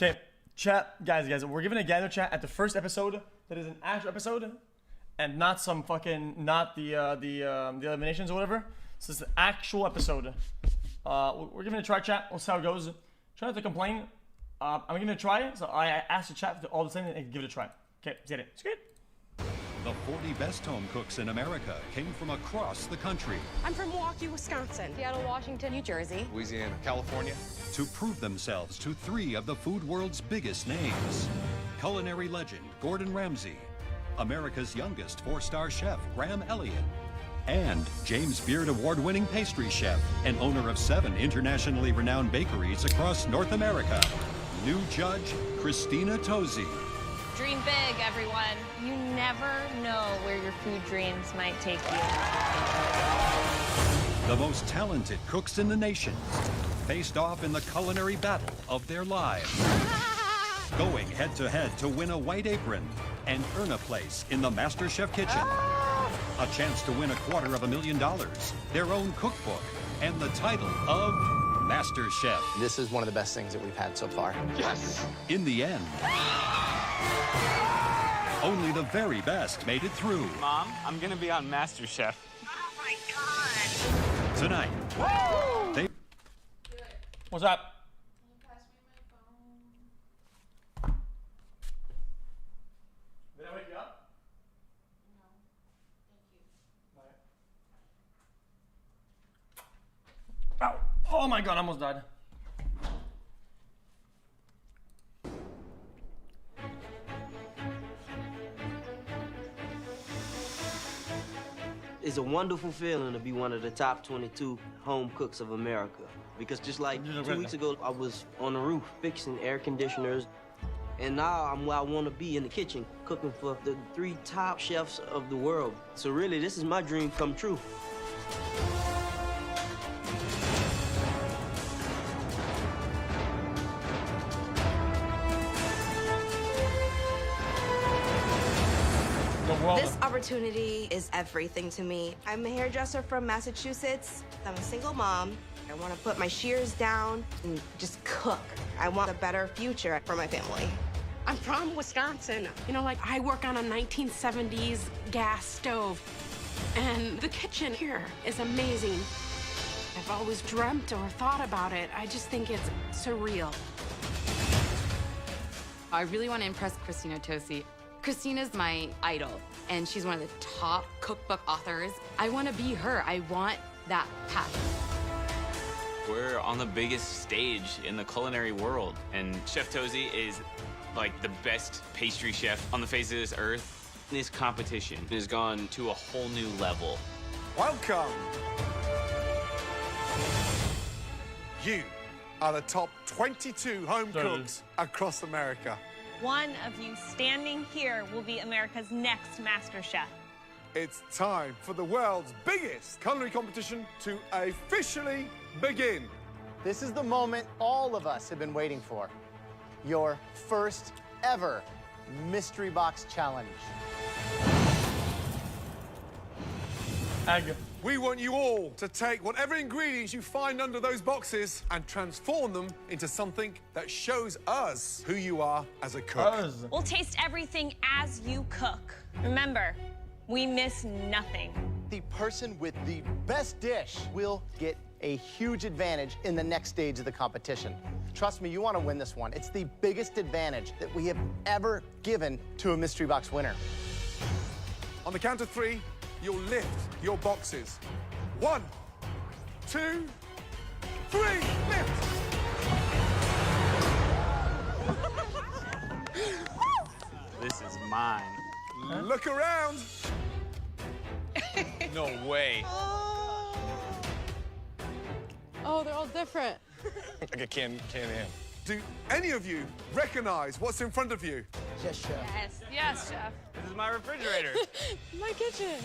Okay, chat, guys, we're giving a gather chat at the first episode that is an actual episode, and not some fucking, not the eliminations or whatever. So it's an actual episode. We're giving it a try, chat. We'll see how it goes. Try not to complain. I'm giving it a try, so I asked the chat to all the same and give it a try. Okay, get it. It's good. The 40 best home cooks in America came from across the country. I'm from Milwaukee, Wisconsin. Seattle, Washington, New Jersey. Louisiana, California. To prove themselves to 3 of the food world's biggest names. Culinary legend Gordon Ramsay, America's youngest 4-star chef Graham Elliott, and James Beard award-winning pastry chef and owner of 7 internationally renowned bakeries across North America. New judge, Christina Tosi. Dream big, everyone. You never know where your food dreams might take you. The most talented cooks in the nation faced off in the culinary battle of their lives. Going head-to-head to win a white apron and earn a place in the MasterChef kitchen. A chance to win $250,000, their own cookbook, and the title of MasterChef. This is one of the best things that we've had so far. Yes! In the end, only the very best made it through. Mom, I'm gonna be on MasterChef. Oh my God. Tonight, they... What's up? Can you pass me my phone? Did I wake you up? No. Thank you. Ow. Oh my God, I almost died. It's a wonderful feeling to be one of the top 22 home cooks of America. Because just like 2 weeks ago, I was on the roof fixing air conditioners. And now I'm where I want to be, in the kitchen, cooking for the 3 top chefs of the world. So really, this is my dream come true. This opportunity is everything to me. I'm a hairdresser from Massachusetts. I'm a single mom. I want to put my shears down and just cook. I want a better future for my family. I'm from Wisconsin. You know, like, I work on a 1970s gas stove. And the kitchen here is amazing. I've always dreamt or thought about it. I just think it's surreal. I really want to impress Christina Tosi. Christina's my idol, and she's one of the top cookbook authors. I want to be her. I want that path. We're on the biggest stage in the culinary world, and Chef Tosi is like the best pastry chef on the face of this earth. This competition has gone to a whole new level. Welcome. You are the top 22 home cooks across America. One of you standing here will be America's next MasterChef. It's time for the world's biggest culinary competition to officially begin. This is the moment all of us have been waiting for. Your first ever Mystery Box Challenge. We want you all to take whatever ingredients you find under those boxes and transform them into something that shows us who you are as a cook. We'll taste everything as you cook. Remember, we miss nothing. The person with the best dish will get a huge advantage in the next stage of the competition. Trust me, you want to win this one. It's the biggest advantage that we have ever given to a Mystery Box winner. On the count of 3, you'll lift your boxes. 1, 2, 3, lift! This is mine. Look around. No way. Oh, they're all different. Like a can in. Do any of you recognize what's in front of you? Yes, Chef. Yes, Chef. This is my refrigerator. My kitchen.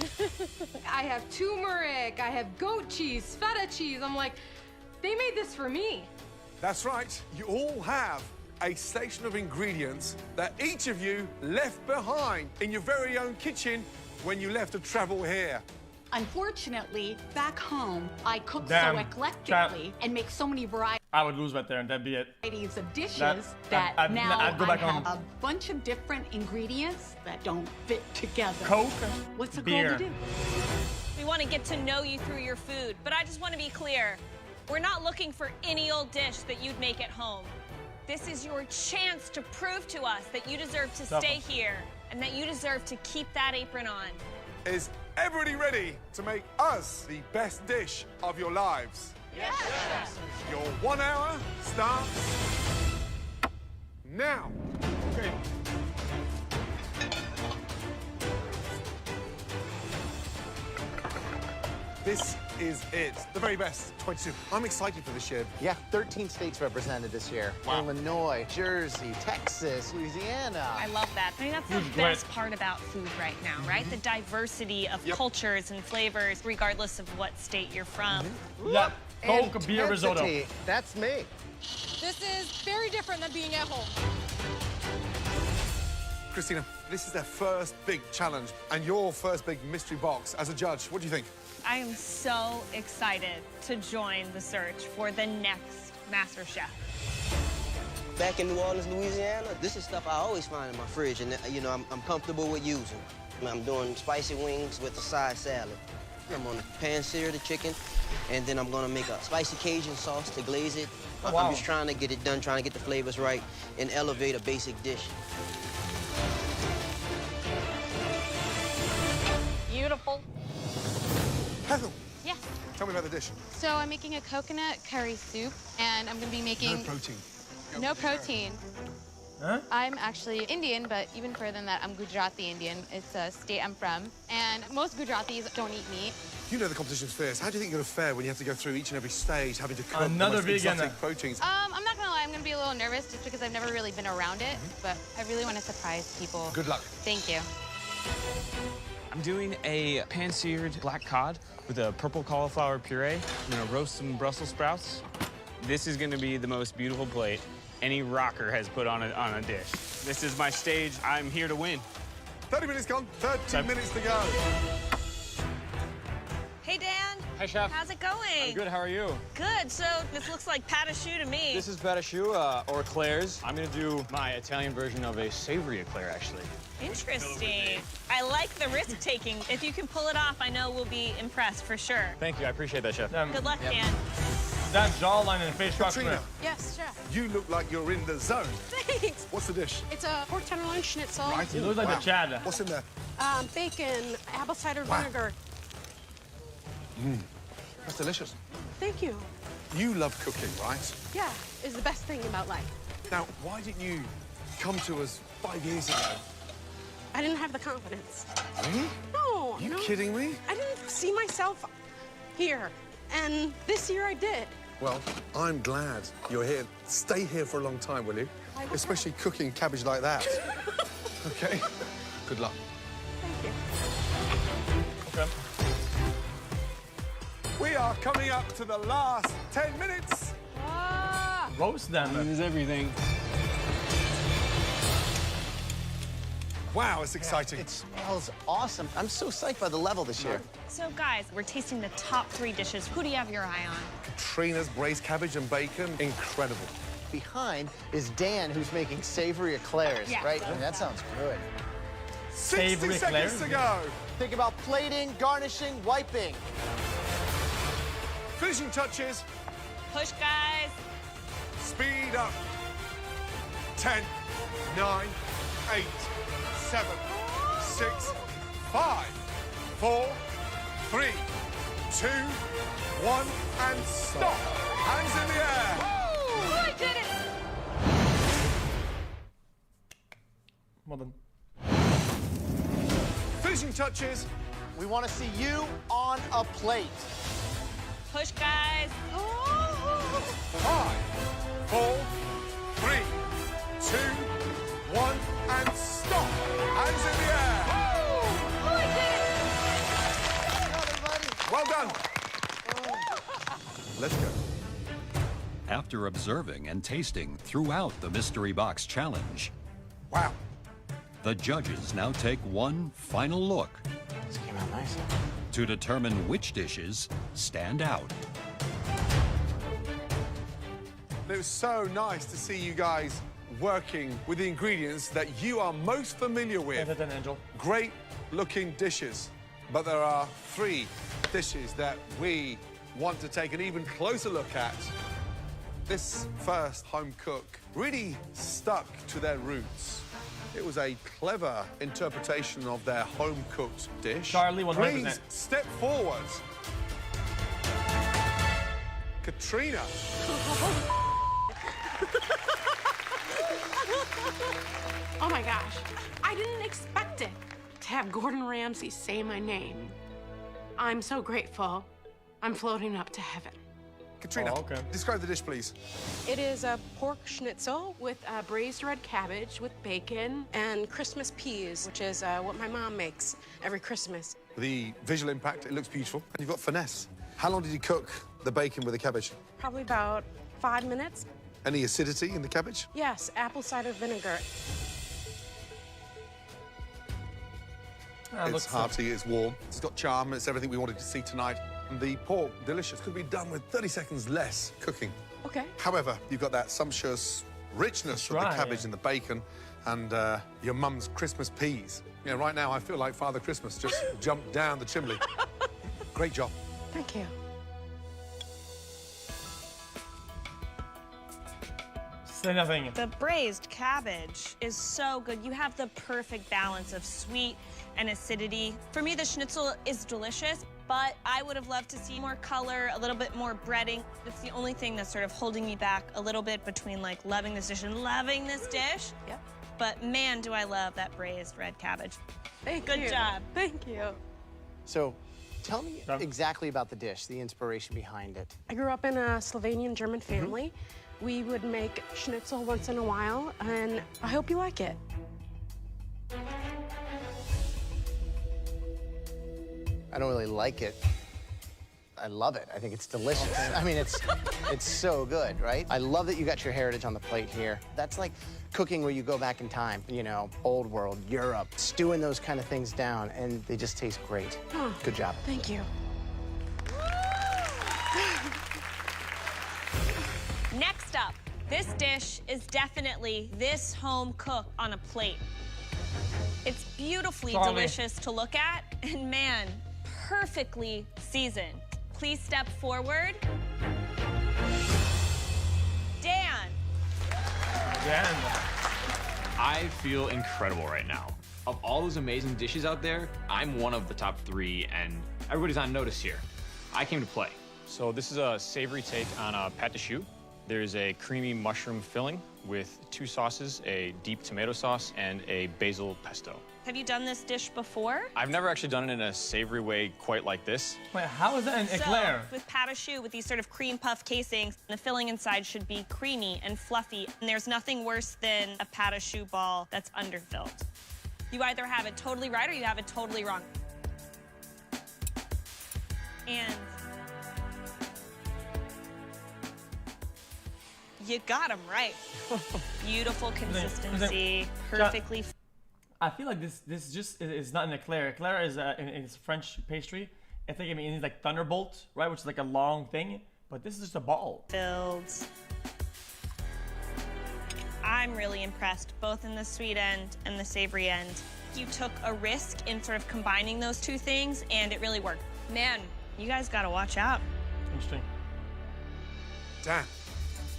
I have turmeric, I have goat cheese, feta cheese. I'm like, they made this for me. That's right. You all have a selection of ingredients that each of you left behind in your very own kitchen when you left to travel here. Unfortunately, back home, I cook Damn. so eclectically and make so many varieties. I would lose right there, and that'd be it. Varieties of dishes I'd go back I have home. a bunch of different ingredients that don't fit together. Coke, What's a beer. goal to do? We want to get to know you through your food, but I just want to be clear. We're not looking for any old dish that you'd make at home. This is your chance to prove to us that you deserve to stay here and that you deserve to keep that apron on. Is everybody ready to make us the best dish of your lives? Yes. Your 1 hour starts now. Okay. This is it. The very best. 22. I'm excited for this year. Yeah, 13 states represented this year. Wow. Illinois, Jersey, Texas, Louisiana. I love that. I mean, that's the best part about food right now, right? The diversity of cultures and flavors, regardless of what state you're from. Yeah, Coke, beer, risotto. Intensity. That's me. This is very different than being at home. Christina, this is their first big challenge and your first big mystery box. As a judge, what do you think? I am so excited to join the search for the next MasterChef. Back in New Orleans, Louisiana, this is stuff I always find in my fridge, and you know, I'm comfortable with using. I'm doing spicy wings with a side salad. I'm gonna pan-sear the chicken, and then I'm gonna make a spicy Cajun sauce to glaze it. I'm just trying to get it done, trying to get the flavors right, and elevate a basic dish. Beautiful. Heather, Yes. tell me about the dish. So I'm making a coconut curry soup, and I'm going to be making... No protein. No protein. Huh? I'm actually Indian, but even further than that, I'm Gujarati Indian. It's a state I'm from. And most Gujaratis don't eat meat. You know the competition's fierce. How do you think you're going to fare when you have to go through each and every stage, having to cook Another the most vegan. exotic proteins? I'm not going to lie, I'm going to be a little nervous just because I've never really been around it, but I really want to surprise people. Good luck. Thank you. I'm doing a pan-seared black cod with a purple cauliflower puree. I'm gonna roast some Brussels sprouts. This is gonna be the most beautiful plate any rocker has put on a dish. This is my stage. I'm here to win. 30 minutes gone, 30 minutes to go. Hey, Dan. Hi, Chef. How's it going? I'm good, how are you? Good. So this looks like pâte à choux to me. This is pâte à choux, or eclairs. I'm gonna do my Italian version of a savory eclair, actually. Interesting. I like the risk-taking. If you can pull it off, I know we'll be impressed for sure. Thank you, I appreciate that, Chef. Good luck, Dan. That jawline and face structure. Katrina, Yes, Chef. you look like you're in the zone. Thanks. What's the dish? It's a pork tenderloin schnitzel. Right. You look like the Chad. What's in there? Bacon, apple cider Wow. vinegar. That's delicious. Thank you. You love cooking, right? Yeah, it's the best thing about life. Now, why didn't you come to us 5 years ago? I didn't have the confidence. Really? No, You no. kidding me? I didn't see myself here. And this year I did. Well, I'm glad you're here. Stay here for a long time, will you? I will. Especially cooking cabbage like that. Okay? Good luck. Thank you. Okay. We are coming up to the last 10 minutes. Roast them. This is everything. Wow, it's exciting. It smells awesome. I'm so psyched by the level this year. So, guys, we're tasting the top 3 dishes. Who do you have your eye on? Katrina's braised cabbage and bacon, incredible. Behind is Dan, who's making savory eclairs, Yeah. right? I mean, that sounds good. 60 Savory seconds eclairs? to go. Think about plating, garnishing, wiping. Finishing touches, Push, guys. speed up. 10, 9, 8, 7, 6, 5, 4, 3, 2, 1, and stop. Hands in the air. Oh, I did it! Well done. Finishing touches. We want to see you on a plate. Push, guys. 5, 4, 3, 2, 1, and stop. Hands in the air. Oh, I did it! Well done. Let's go. After observing and tasting throughout the Mystery Box Challenge, Wow. the judges now take one final look This came out nice. to determine which dishes stand out. It was so nice to see you guys working with the ingredients that you are most familiar with. Angel. Great looking dishes. But there are 3 dishes that we want to take an even closer look at. This first home cook really stuck to their roots. It was a clever interpretation of their home-cooked dish. Charlie, 100%. Please step forward. Katrina. Oh my gosh, I didn't expect it to have Gordon Ramsay say my name. I'm so grateful. I'm floating up to heaven. Katrina, describe the dish, please. It is a pork schnitzel with braised red cabbage with bacon and Christmas peas, which is what my mom makes every Christmas. The visual impact, it looks beautiful. And you've got finesse. How long did you cook the bacon with the cabbage? Probably about 5 minutes. Any acidity in the cabbage? Yes, apple cider vinegar. It's hearty, it's warm, it's got charm, it's everything we wanted to see tonight. And the pork, delicious, could be done with 30 seconds less cooking. Okay. However, you've got that sumptuous richness of the cabbage and the bacon and your mum's Christmas peas. Yeah, right now I feel like Father Christmas just jumped down the chimney. Great job. Thank you. Say nothing. The braised cabbage is so good. You have the perfect balance of sweet and acidity. For me, the schnitzel is delicious, but I would have loved to see more color, a little bit more breading. It's the only thing that's sort of holding me back a little bit between like loving this dish and loving this dish. Yep. But man, do I love that braised red cabbage. Good job. Thank you. So, tell me exactly about the dish, the inspiration behind it. I grew up in a Slovenian German family. We would make schnitzel once in a while, and I hope you like it. I don't really like it. I love it. I think it's delicious. I mean, it's so good, right? I love that you got your heritage on the plate here. That's like cooking where you go back in time, you know, old world, Europe, stewing those kind of things down, and they just taste great. Oh, good job. Thank you. Next up, this dish is definitely this home cook on a plate. It's beautifully delicious to look at, and man, perfectly seasoned. Please step forward. Dan. I feel incredible right now. Of all those amazing dishes out there, I'm one of the top 3, and everybody's on notice here. I came to play. So this is a savory take on a pâte de choux. There's a creamy mushroom filling with 2 sauces, a deep tomato sauce and a basil pesto. Have you done this dish before? I've never actually done it in a savory way quite like this. Wait, how is that an eclair? So, with pâte de choux, with these sort of cream puff casings, the filling inside should be creamy and fluffy, and there's nothing worse than a pâte de choux ball that's underfilled. You either have it totally right or you have it totally wrong. And you got them right. Beautiful consistency, perfectly. I feel like this just is not an eclair. Eclair is it's French pastry. I think it means like thunderbolt, right, which is like a long thing. But this is just a ball. Filled. I'm really impressed, both in the sweet end and the savory end. You took a risk in sort of combining those 2 things, and it really worked. Man, you guys gotta watch out. Interesting. Dan,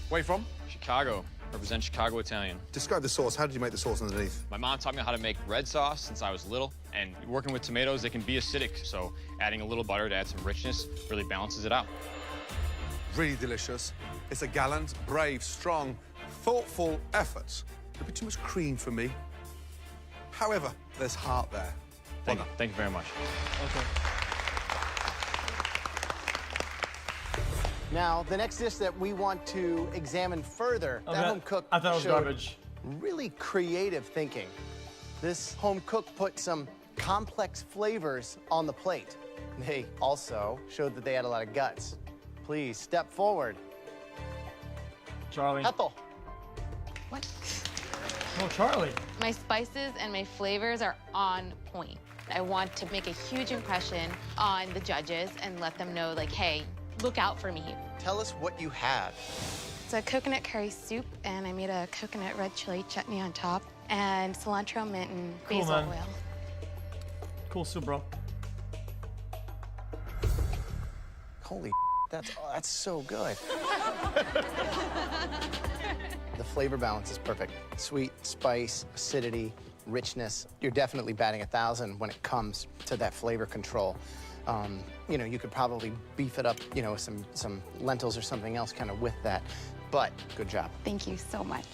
where you from? Chicago. Represent Chicago Italian. Describe the sauce. How did you make the sauce underneath? My mom taught me how to make red sauce since I was little, and working with tomatoes, they can be acidic, so adding a little butter to add some richness really balances it out. Really delicious. It's a gallant, brave, strong, thoughtful effort. A bit too much cream for me. However, there's heart there. Thank you very much. Okay. Now, the next dish that we want to examine further, that home cook I thought it was showed garbage. Really creative thinking. This home cook put some complex flavors on the plate. They also showed that they had a lot of guts. Please step forward. Charlie. Ethel. What? Oh, Charlie. My spices and my flavors are on point. I want to make a huge impression on the judges and let them know, like, hey, look out for me. Tell us what you have. It's a coconut curry soup, and I made a coconut red chili chutney on top, and cilantro, mint, and Cool, basil man. oil. Cool soup, bro. Holy, that's so good. The flavor balance is perfect. Sweet, spice, acidity, richness. You're definitely batting 1,000 when it comes to that flavor control. You know, you could probably beef it up, you know, with some lentils or something else kind of with that. But good job. Thank you so much.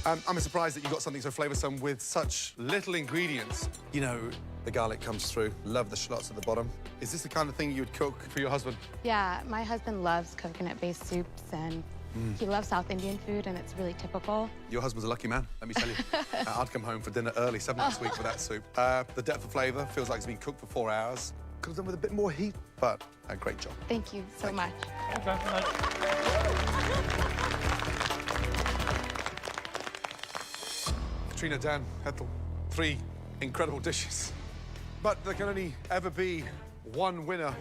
I'm surprised that you got something so flavoursome with such little ingredients. You know, the garlic comes through. Love the shallots at the bottom. Is this the kind of thing you would cook for your husband? Yeah, my husband loves coconut-based soups, and he loves South Indian food, and it's really typical. Your husband's a lucky man, let me tell you. I'd come home for dinner early 7 next week with that soup. The depth of flavour feels like it's been cooked for 4 hours. Could have done with a bit more heat, but a great job. Thank you so much. Katrina, Dan, Ethel, 3 incredible dishes. But there can only ever be one winner.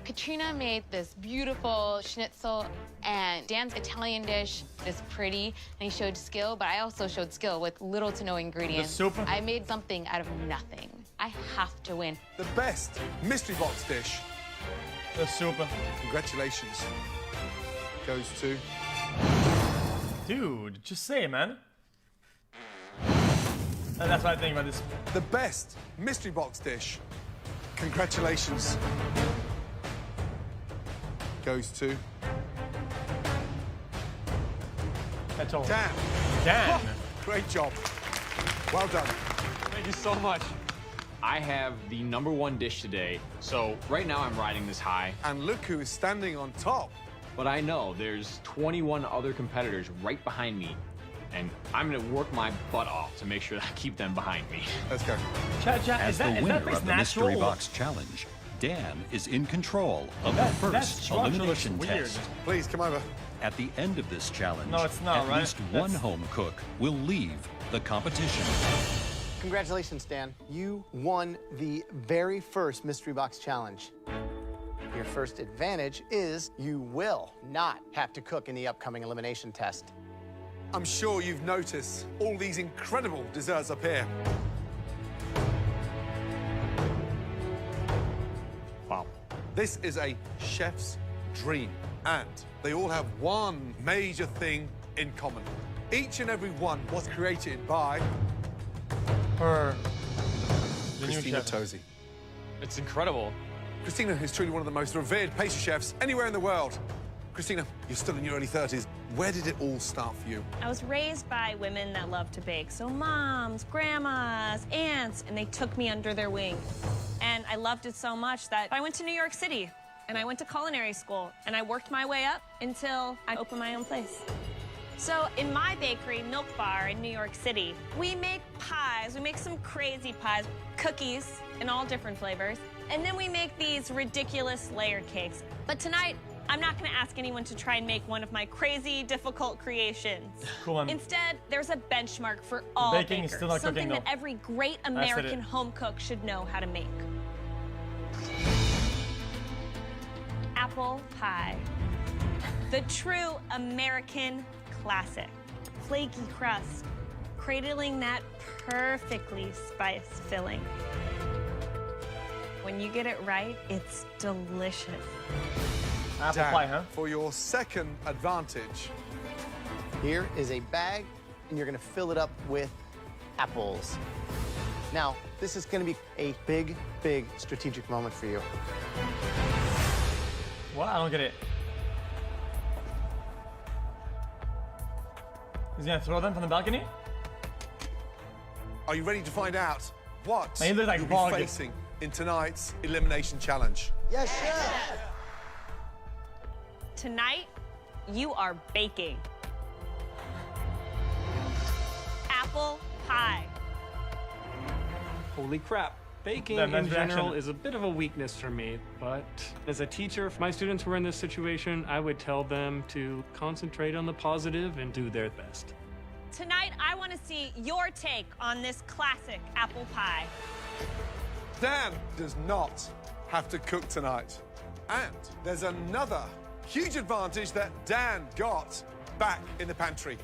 Katrina made this beautiful schnitzel, and Dan's Italian dish is pretty, and he showed skill, but I also showed skill with little to no ingredients. The soup? I made something out of nothing. I have to win. The best mystery box dish. The soup. Congratulations. Goes to... Dude, just say it, man. And that's what I think about this. The best mystery box dish. Congratulations. Goes to... That's all. Dan. Dan. Great job. Well done. Thank you so much. I have the #1 dish today, so right now I'm riding this high. And look who is standing on top. But I know there's 21 other competitors right behind me, and I'm gonna work my butt off to make sure that I keep them behind me. Let's go. Chat, As the winner of the Mystery natural? Box Challenge, Dan is in control of the first elimination test. Please, come over. At the end of this challenge, No, it's not, at right? least one home cook will leave the competition. Congratulations, Dan. You won the very first Mystery Box Challenge. Your first advantage is you will not have to cook in the upcoming elimination test. I'm sure you've noticed all these incredible desserts up here. Wow. This is a chef's dream, and they all have one major thing in common. Each and every one was created by Her. The new Christina chef. Tosi. It's incredible. Christina is truly one of the most revered pastry chefs anywhere in the world. Christina, you're still in your early 30s. Where did it all start for you? I was raised by women that love to bake. So moms, grandmas, aunts, and they took me under their wing. And I loved it so much that I went to New York City and I went to culinary school and I worked my way up until I opened my own place. So in my bakery, Milk Bar in New York City, we make pies. We make some crazy pies, cookies in all different flavors. And then we make these ridiculous layered cakes. But tonight, I'm not gonna ask anyone to try and make one of my crazy, difficult creations. Cool, man. Instead, there's a benchmark for all Baking is bakers, still not something cooking, that though. every great said American it. home cook should know how to make. Apple pie. The true American classic. Flaky crust, cradling that perfectly spiced filling. When you get it right, it's delicious. Apple Dan, pie, huh? for your second advantage, Here is a bag, and you're gonna fill it up with apples. Now, this is gonna be a big, big strategic moment for you. What? I don't get it. He's gonna throw them from the balcony? are you ready to find out what Man, he looks like you'll Ball be gets- facing in tonight's elimination challenge? Yes, chef. Tonight, you are baking. Apple pie. Holy crap. Baking That in man's general reaction. is a bit of a weakness for me, but as a teacher, if my students were in this situation, I would tell them to concentrate on the positive and do their best. Tonight, I want to see your take on this classic apple pie. Dan does not have to cook tonight. And there's another huge advantage that Dan got back in the pantry.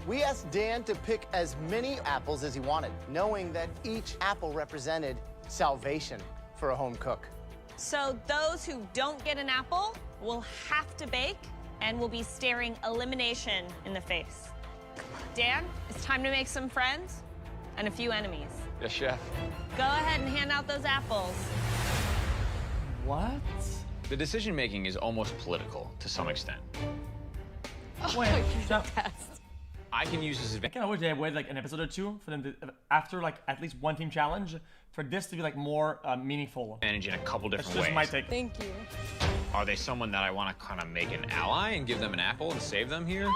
We asked Dan to pick as many apples as he wanted, knowing that each apple represented salvation for a home cook. So those who don't get an apple will have to bake and will be staring elimination in the face. Dan, it's time to make some friends and a few enemies. Yes, chef. Go ahead and hand out those apples. What? The decision-making is almost political to some extent. Wait, I can use this I advantage. kind of wish they had waited like an episode or two for them to, after like at least one team challenge, for this to be like more meaningful. In a couple different That's just ways. my take. Thank you. Are they someone that I want to kind of make an ally and give them an apple and save them here?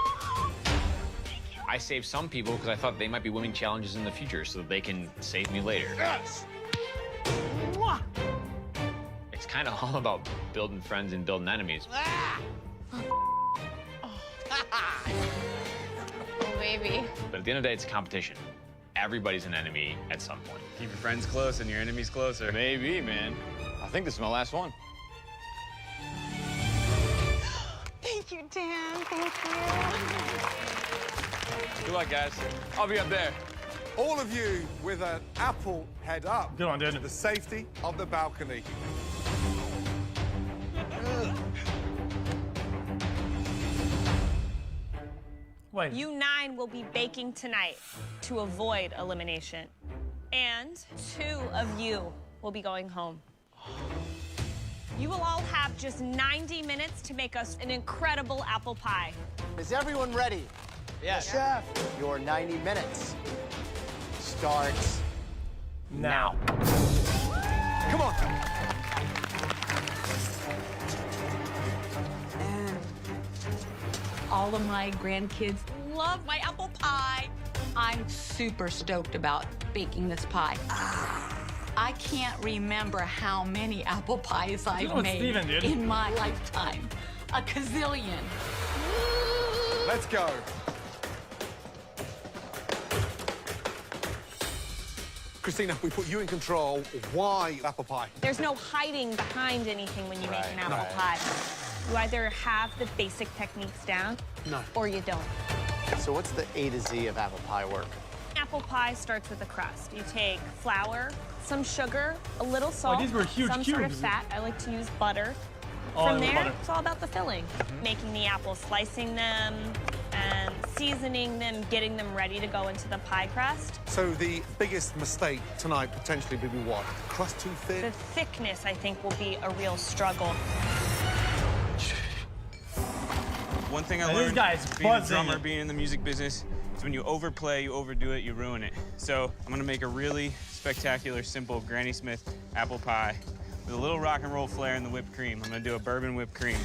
I saved some people because I thought they might be winning challenges in the future so that they can save me later. Yes! It's kind of all about building friends and building enemies. Oh, baby. But at the end of the day, it's a competition. Everybody's an enemy at some point. Keep your friends close and your enemies closer. Maybe, man. I think this is my last one. Thank you, Dan. Thank you. Good luck, guys. I'll be up there. All of you with an apple head up. Good on, dude. To the safety of the balcony. Wait. You 9 will be baking tonight to avoid elimination. And 2 of you will be going home. You will all have just 90 minutes to make us an incredible apple pie. Is everyone ready? Yes. Chef, your 90 minutes starts now. Come on. All of my grandkids love my apple pie. I'm super stoked about baking this pie. I can't remember how many apple pies I've made Steven, dude. in my lifetime. A gazillion. Let's go. Christina, we put you in control. Why apple pie? There's no hiding behind anything when you make an apple pie. You either have the basic techniques down, or you don't. So what's the A to Z of apple pie work? Apple pie starts with a crust. You take flour, some sugar, a little salt, these were huge some sort of cubes. fat. I like to use butter. Oh, From the there, butter. it's all about the filling. Making the apples, slicing them, and seasoning them, getting them ready to go into the pie crust. So the biggest mistake tonight potentially would be what? Crust too The thin? thickness, I think, will be a real struggle. One thing I This learned guy's being a buzzing. drummer, being in the music business, is when you overplay, you overdo it, you ruin it. So I'm gonna make a really spectacular, simple Granny Smith apple pie with a little rock and roll flair in the whipped cream. I'm gonna do a bourbon whipped cream.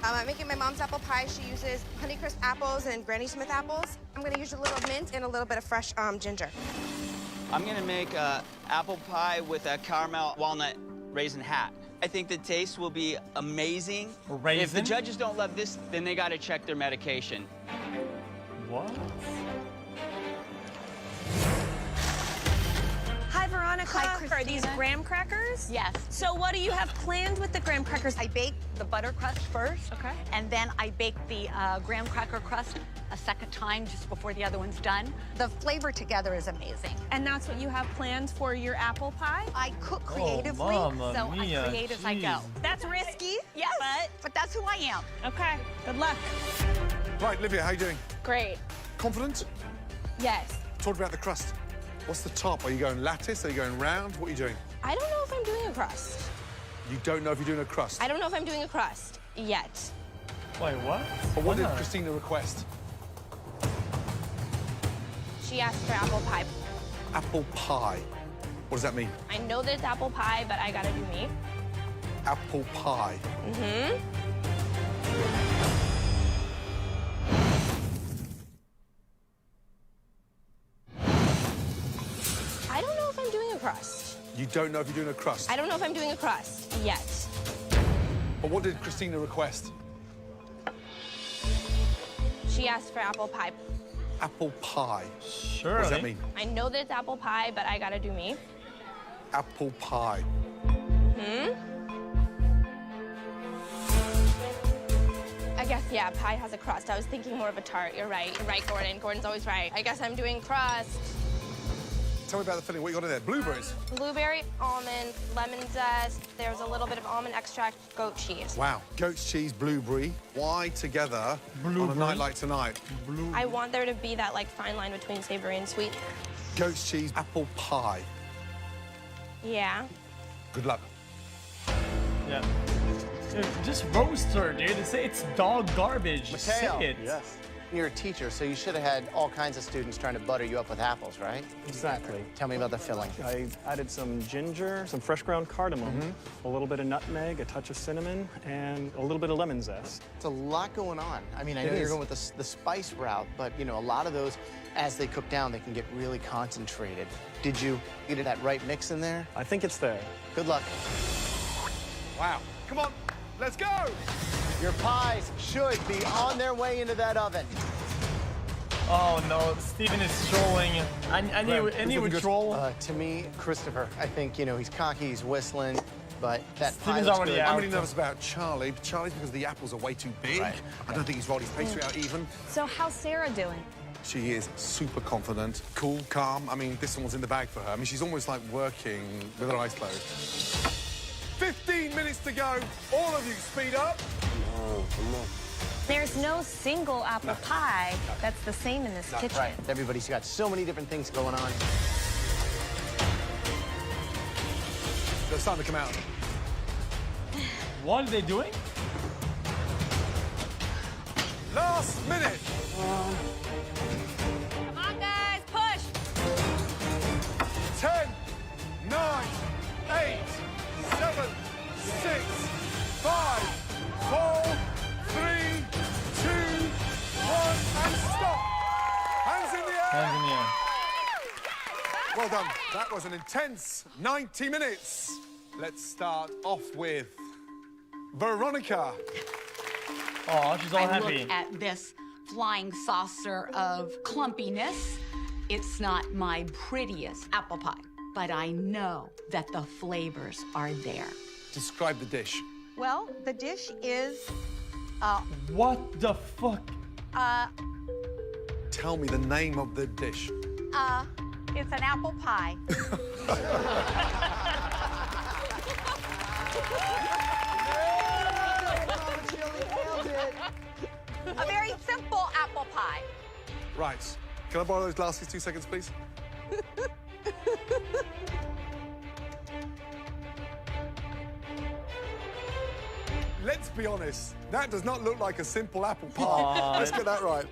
I'm making my mom's apple pie. She uses Honeycrisp apples and Granny Smith apples. I'm gonna use a little mint and a little bit of fresh ginger. I'm gonna make apple pie with a caramel walnut raisin hat. I think the taste will be amazing. If the Raisin? judges don't love this, then they gotta check their medication. What? Hi, Veronica. Hi, Are these Christina. graham crackers? Yes. So what do you have planned with the graham crackers? I bake the butter crust first. Okay. And then I bake the graham cracker crust a second time just before the other one's done. The flavor together is amazing. And that's what you have planned for your apple pie? I cook creatively, Mamma so mia, I create as I go. That's risky. Yes, but that's who I am. Okay, good luck. Right, Livia, how you doing? Great. Confident? Yes. Talk about the crust. What's the top? Are you going lattice? Are you going round? What are you doing? I don't know if I'm doing a crust. You don't know if you're doing a crust. I don't know if I'm doing a crust yet. Wait, what? But what did Why not? Christina request? She asked for apple pie. Apple pie. What does that mean? I know that it's apple pie, but I gotta do meat. Apple pie. Mm-hmm. I don't know if I'm doing a crust. You don't know if you're doing a crust. I don't know if I'm doing a crust yet. But what did Christina request? She asked for apple pie. Apple pie. Sure. What does that mean? I know that it's apple pie, but I gotta do meat. Apple pie. Hmm? guess, yeah, pie has a crust. I was thinking more of a tart. You're right. You're right, Gordon. Gordon's always right. I guess I'm doing crust. Tell me about the filling. What you got in there? Blueberries? Blueberry, almond, lemon zest. There's a little bit of almond extract, goat cheese. Wow. Goat's cheese, blueberry. Why together on a night like tonight? I want there to be that, like, fine line between savory and sweet. Goat's cheese, apple pie. Yeah. Good luck. Yeah. Dude, just roast her, dude. Say it's dog garbage. Just say it. Yes. You're a teacher, so you should have had all kinds of students trying to butter you up with apples, right? Exactly. Tell me about the filling. I added some ginger, some fresh ground cardamom, a little bit of nutmeg, a touch of cinnamon, and a little bit of lemon zest. It's a lot going on. I mean, I know you're going with the spice route, but, you know, a lot of those, as they cook down, they can get really concentrated. Did you get that right mix in there? I think it's there. Good luck. Wow. Come on, let's go! Your pies should be on their way into that oven. Oh no, Steven is trolling. I knew he would troll. To me, Christopher, I think, you know, he's cocky, he's whistling, but that pie Steven's looks already good. out. I'm really nervous about Charlie. Charlie's because the apples are way too big. Right. I don't think he's rolled his pastry out even. So how's Sarah doing? She is super confident, cool, calm. I mean, this one's in the bag for her. I mean, she's almost like working with her eyes closed. 15 minutes to go. All of you, speed up. There's no single apple pie that's the same in this kitchen. Right. Everybody's got so many different things going on. They're starting to come out. What are they doing? Last minute. Come on, guys, push! 10, 9, 8, 7, 6, 5, 4, 3, 2, 1, and stop. Hands in the air. Hands in the air. Well done. That was an intense 90 minutes. Let's start off with Veronica. Oh, she's all I happy. look at this flying saucer of clumpiness. It's not my prettiest apple pie, but I know that the flavors are there. Describe the dish. Well, the dish is, What the fuck? Tell me the name of the dish. it's an apple pie. A very simple apple pie. Right. Can I borrow those last 2 seconds, please? Let's be honest. That does not look like a simple apple pie. Let's get that right.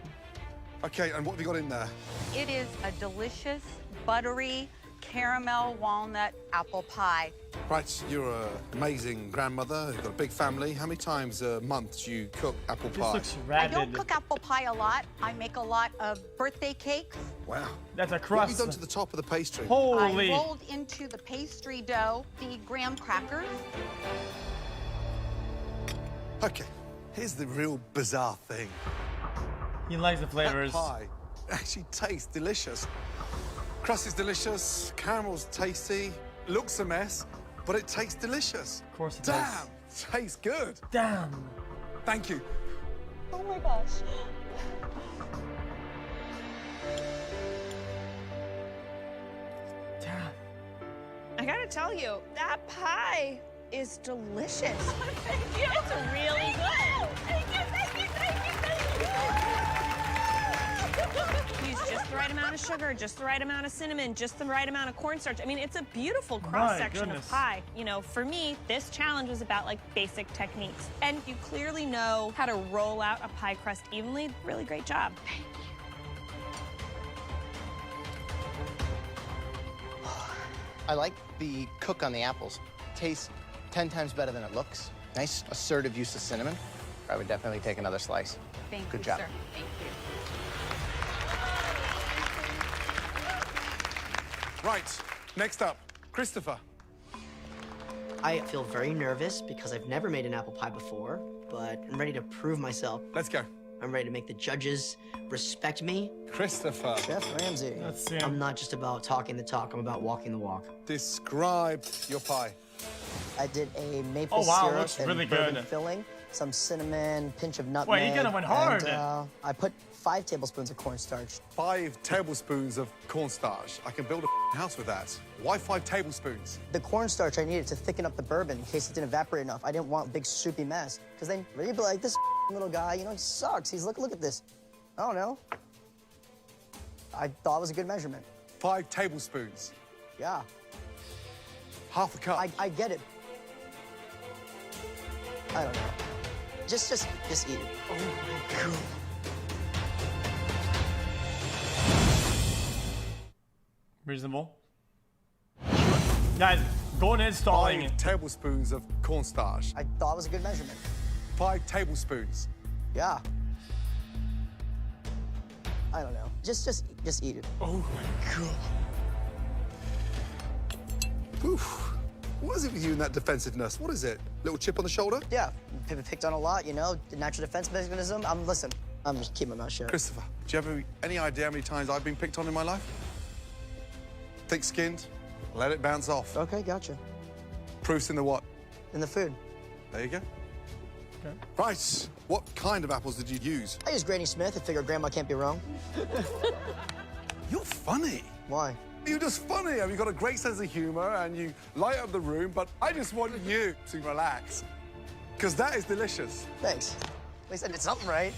Okay, and what have you got in there? It is a delicious, buttery, caramel walnut apple pie. Right, you're an amazing grandmother. You've got a big family. How many times a month do you cook apple This pie? looks I rabid. don't cook apple pie a lot. I make a lot of birthday cakes. Wow. That's a What have crust. you done to the top of the pastry? Holy. I rolled into the pastry dough the graham crackers. Okay, here's the real bizarre thing. He likes the flavors. That pie actually tastes delicious. Crust is delicious, caramel's tasty, looks a mess, but it tastes delicious. Of course it Damn, does. tastes good. Damn. Thank you. Oh my gosh. Damn. I gotta tell you, that pie is delicious. Thank you. It's really good. Thank you, thank you, thank you, thank you. Use just the right amount of sugar, just the right amount of cinnamon, just the right amount of cornstarch. I mean, it's a beautiful cross-section of pie. You know, for me, this challenge was about, like, basic techniques. And you clearly know how to roll out a pie crust evenly. Really great job. I like the cook on the apples. Tastes 10 times better than it looks. Nice, assertive use of cinnamon. I would definitely take another slice. Thank Good you, job. sir. Thank you. Right, next up, Christopher. I feel very nervous because I've never made an apple pie before, but I'm ready to prove myself. Let's go. I'm ready to make the judges respect me. Christopher. Chef Ramsay. Let's see. I'm not just about talking the talk, I'm about walking the walk. Describe your pie. I did a maple Oh, wow, syrup looks and really bourbon good. filling. some cinnamon, pinch of nutmeg. Wait, you kinda went hard. And, I put 5 tablespoons of cornstarch. 5 tablespoons of cornstarch. I can build a house with that. Why 5 tablespoons? The cornstarch I needed to thicken up the bourbon in case it didn't evaporate enough. I didn't want a big soupy mess. Because then you'd be like, this little guy, you know, he sucks. He's look at this. I don't know. I thought it was a good measurement. 5 tablespoons. Yeah. Half a cup. I get it. I don't know. Just eat it. Oh my God. Reasonable. Guys, going in stalling. 5 tablespoons of cornstarch. I thought it was a good measurement. 5 tablespoons. Yeah. I don't know. Just eat it. Oh my God. Oof. What is it with you and that defensiveness? What is it? Little chip on the shoulder? Yeah, picked on a lot, you know, the natural defense mechanism. Listen, I'm just keeping my mouth shut. Christopher, do you have any idea how many times I've been picked on in my life? Thick-skinned, let it bounce off. Okay, gotcha. Proof's in the what? In the food. There you go. Okay. Right, what kind of apples did you use? I used Granny Smith. I figured Grandma can't be wrong. You're funny. Why? You're just funny. I mean, you've got a great sense of humor and you light up the room, but I just want you to relax. Because that is delicious. Thanks. At least I did something right.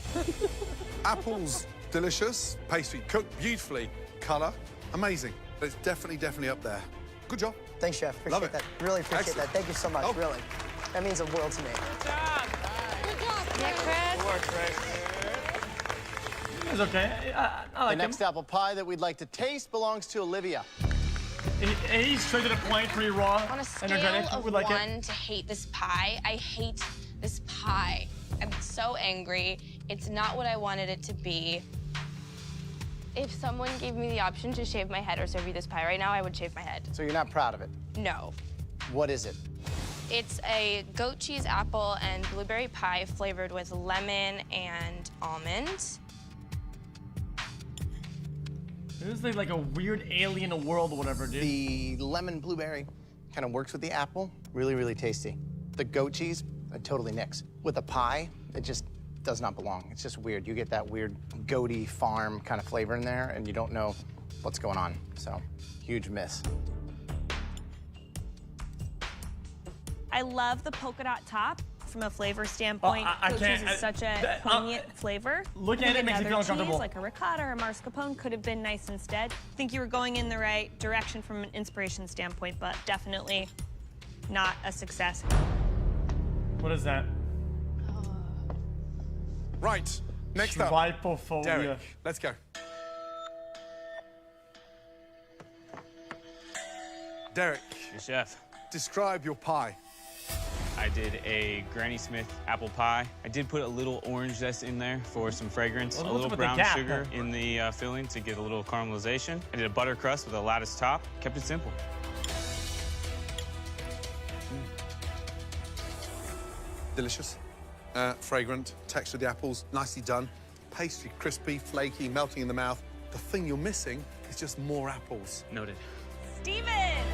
Apples, delicious. Pastry, cooked beautifully. Color, amazing. But it's definitely up there. Good job. Thanks, Chef. Appreciate Love it. that. Really appreciate Excellent. that. Thank you so much, really. That means the world to me. Good job. Yeah, Chris. Good work, Chris. It's okay. I The like him. next apple pie that we'd like to taste belongs to Olivia. He's straight to the point, pretty raw. On a scale energetic. of We like 1 it. to hate this pie, I hate this pie. I'm so angry. It's not what I wanted it to be. If someone gave me the option to shave my head or serve you this pie right now, I would shave my head. So you're not proud of it? No. What is it? It's a goat cheese apple and blueberry pie flavored with lemon and almonds. This is like a weird alien world or whatever, dude. The lemon blueberry kind of works with the apple. Really tasty. The goat cheese, I totally nix. With a pie, it just does not belong. It's just weird. You get that weird goaty farm kind of flavor in there, and you don't know what's going on. So, huge miss. I love the polka dot top from a flavor standpoint. I Goat can't- cheese is such a poignant flavor. Looking at it makes me feel Another uncomfortable. cheese, like a ricotta or mascarpone, could have been nice instead. I think you were going in the right direction from an inspiration standpoint, but definitely not a success. What is that? Right, next up. Trypophobia. Derek, let's go. Derek. Yes, chef. Describe your pie. I did a Granny Smith apple pie. I did put a little orange zest in there for some fragrance, What's a little with the brown gap? sugar in the filling to get a little caramelization. I did a butter crust with a lattice top. Kept it simple. Delicious. Fragrant. Texture of the apples, nicely done. Pastry, crispy, flaky, melting in the mouth. The thing you're missing is just more apples. Noted. Steven!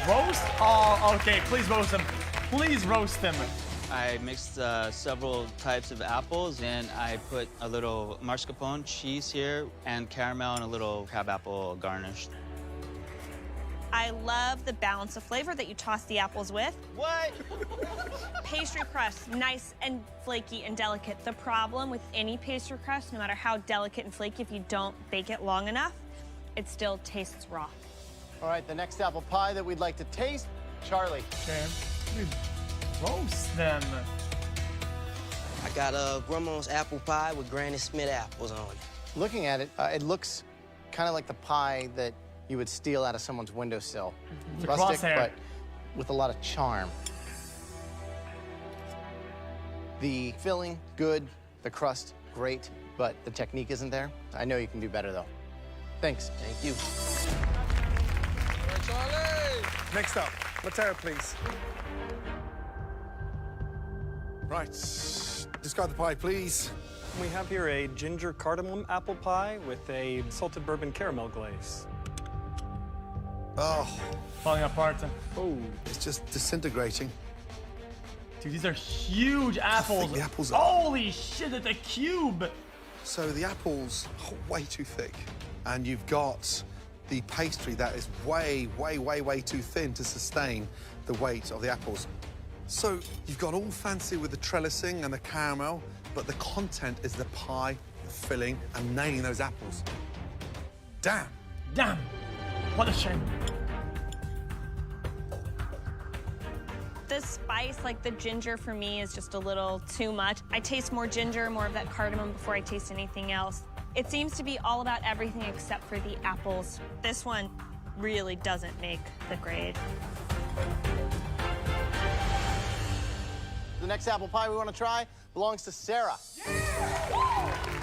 Roast? Oh, okay. Please roast him. Please roast him. I mixed several types of apples, and I put a little mascarpone cheese here and caramel and a little crabapple garnish. I love the balance of flavor that you toss the apples with. What? Pastry crust, nice and flaky and delicate. The problem with any pastry crust, no matter how delicate and flaky, if you don't bake it long enough, it still tastes raw. All right, the next apple pie that we'd like to taste, Charlie. Okay. Dude, roast them. I got a grandma's apple pie with Granny Smith apples on it. Looking at it, it looks kind of like the pie that you would steal out of someone's windowsill. It's a Rustic, crosshair. but with a lot of charm. The filling, good. The crust, great. But the technique isn't there. I know you can do better, though. Thanks. Thank you. Charlie! Next up, Mateo, please. Right. Describe the pie, please. We have here a ginger cardamom apple pie with a salted bourbon caramel glaze. Oh. Falling apart. Oh. It's just disintegrating. Dude, these are huge apples. The apples are... Holy shit, it's a cube. So the apples are way too thick. And you've got the pastry that is way, way, way, way too thin to sustain the weight of the apples. So you've got all fancy with the trellising and the caramel, but the content is the pie, the filling, and nailing those apples. Damn. Damn. What a shame. The spice, like the ginger for me, is just a little too much. I taste more ginger, more of that cardamom before I taste anything else. It seems to be all about everything except for the apples. This one really doesn't make the grade. The next apple pie we want to try belongs to Sarah.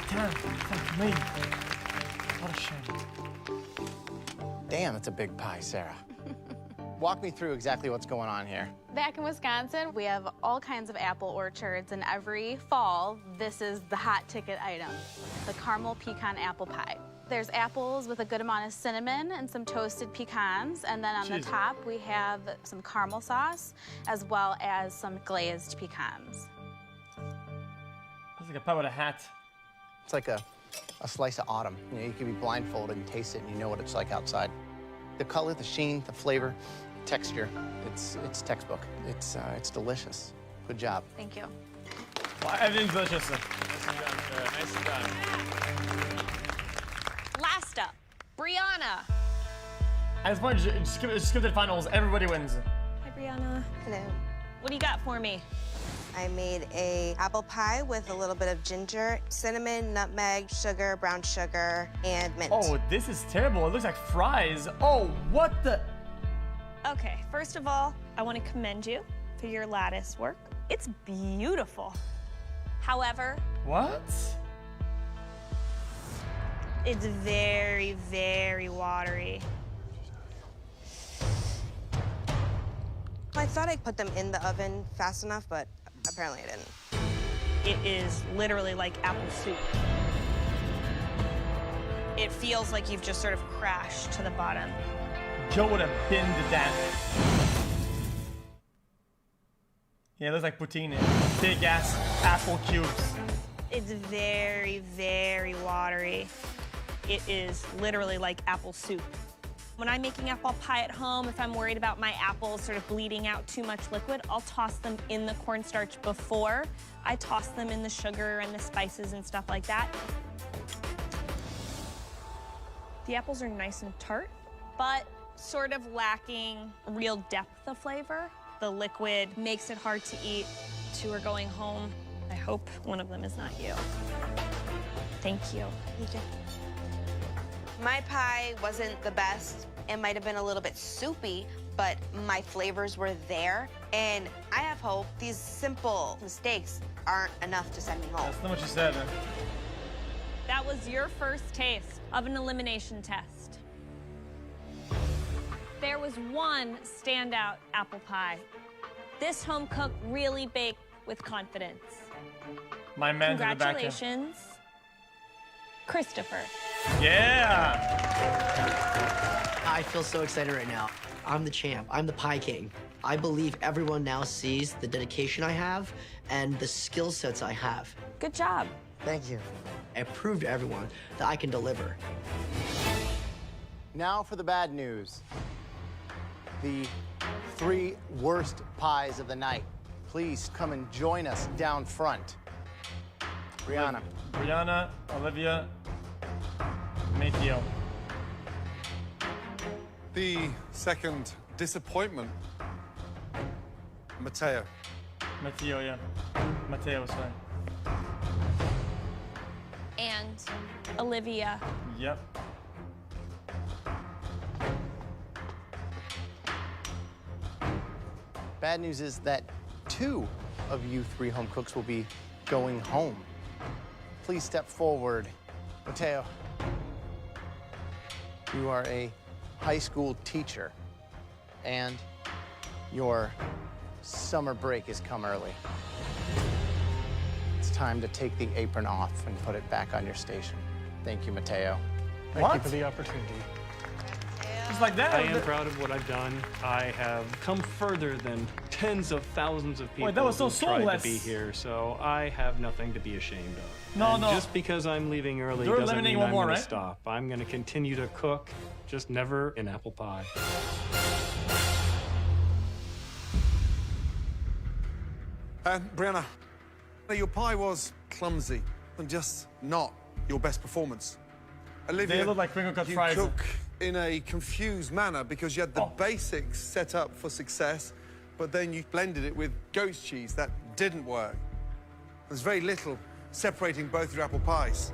Damn, fuck me. What a shame. Damn, it's a big pie, Sarah. Walk me through exactly what's going on here. Back in Wisconsin, we have all kinds of apple orchards, and every fall, this is the hot ticket item, the caramel pecan apple pie. There's apples with a good amount of cinnamon and some toasted pecans, and then on the top, we have some caramel sauce, as well as some glazed pecans. It's like a pie with a hat. It's like a slice of autumn. You know, you can be blindfolded and taste it, and you know what it's like outside. The color, the sheen, the flavor, texture, it's textbook. It's delicious. Good job. Thank you. Well, everything's delicious. Nicely done. Last up, Brianna. At this point, just skip to the finals. Everybody wins. Hi, Brianna. Hello. What do you got for me? I made a apple pie with a little bit of ginger, cinnamon, nutmeg, sugar, brown sugar, and mint. Oh, this is terrible. It looks like fries. Oh, what the? Okay, first of all, I want to commend you for your lattice work. It's beautiful. However... What? It's very, very watery. I thought I put them in the oven fast enough, but apparently I didn't. It is literally like apple soup. It feels like you've just sort of crashed to the bottom. Joe would have binned that. Yeah, it looks like poutine. Big ass apple cubes. It's very, very watery. It is literally like apple soup. When I'm making apple pie at home, if I'm worried about my apples sort of bleeding out too much liquid, I'll toss them in the cornstarch before I toss them in the sugar and the spices and stuff like that. The apples are nice and tart, but sort of lacking real depth of flavor. The liquid makes it hard to eat. Two are going home. I hope one of them is not you. Thank you. Thank you. My pie wasn't the best. It might have been a little bit soupy, but my flavors were there. And I have hope these simple mistakes aren't enough to send me home. That's not what you said, man. That was your first taste of an elimination test. There was one standout apple pie. This home cook really baked with confidence. My man's in the back here. Congratulations, Christopher. Yeah! I feel so excited right now. I'm the champ. I'm the pie king. I believe everyone now sees the dedication I have and the skill sets I have. Good job. Thank you. I proved to everyone that I can deliver. Now for the bad news. The 3 worst pies of the night. Please come and join us down front. Brianna. Brianna, Olivia, Mateo. The second disappointment, Mateo. Mateo, yeah. Mateo, sorry. And Olivia. Yep. Bad news is that 2 of you 3 home cooks will be going home. Please step forward. Mateo, you are a high school teacher, and your summer break has come early. It's time to take the apron off and put it back on your station. Thank you, Mateo. Thank you for the opportunity. Just like that. I am proud of what I've done. I have come further than tens of thousands of people Wait, that was so who tried soulless. to be here, so I have nothing to be ashamed of. No, And no. just because I'm leaving early You're doesn't eliminating mean one I'm more, going right? to stop. I'm going to continue to cook, just never in apple pie. Brianna, your pie was clumsy and just not your best performance. Olivia, They look like crinkle cut you fries. cook in a confused manner because you had the basics set up for success, but then you blended it with goat's cheese. That didn't work. There's very little separating both your apple pies.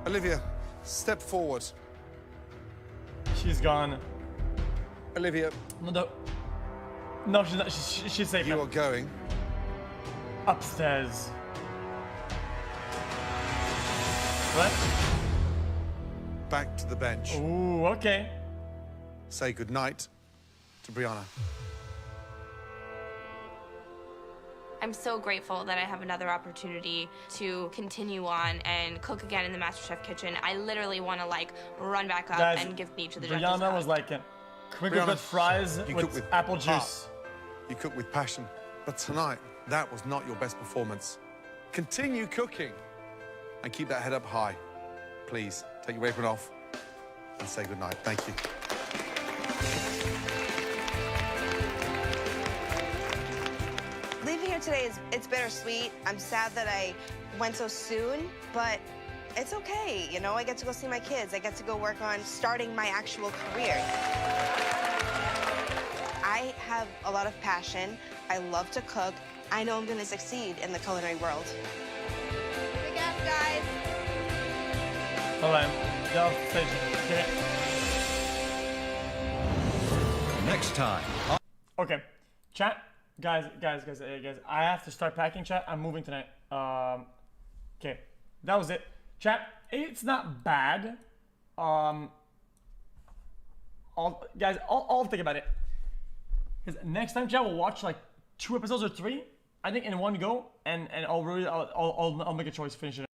Olivia, step forward. She's gone. Olivia. No, she's not. She's safe. You are going upstairs. What? Back to the bench. Ooh, okay. Say goodnight to Brianna. I'm so grateful that I have another opportunity to continue on and cook again in the MasterChef kitchen. I literally want to like run back up Guys, and give me to the judges. Brianna was like crinkle cut fries you with cook with apple heart. juice. You cook with passion. But tonight, that was not your best performance. Continue cooking and keep that head up high. Please, take your apron off and say goodnight. Thank you. Leaving here today it's bittersweet. I'm sad that I went so soon, but it's okay. You know, I get to go see my kids. I get to go work on starting my actual career. I have a lot of passion. I love to cook. I know I'm going to succeed in the culinary world. Big F, guys. Bye-bye. Next time. Okay, chat, guys. I have to start packing. Chat, I'm moving tonight. Okay, that was it. Chat, it's not bad. I'll think about it. Because next time, chat, we'll watch like 2 episodes or 3, I think, in one go, and I'll make a choice, finish it.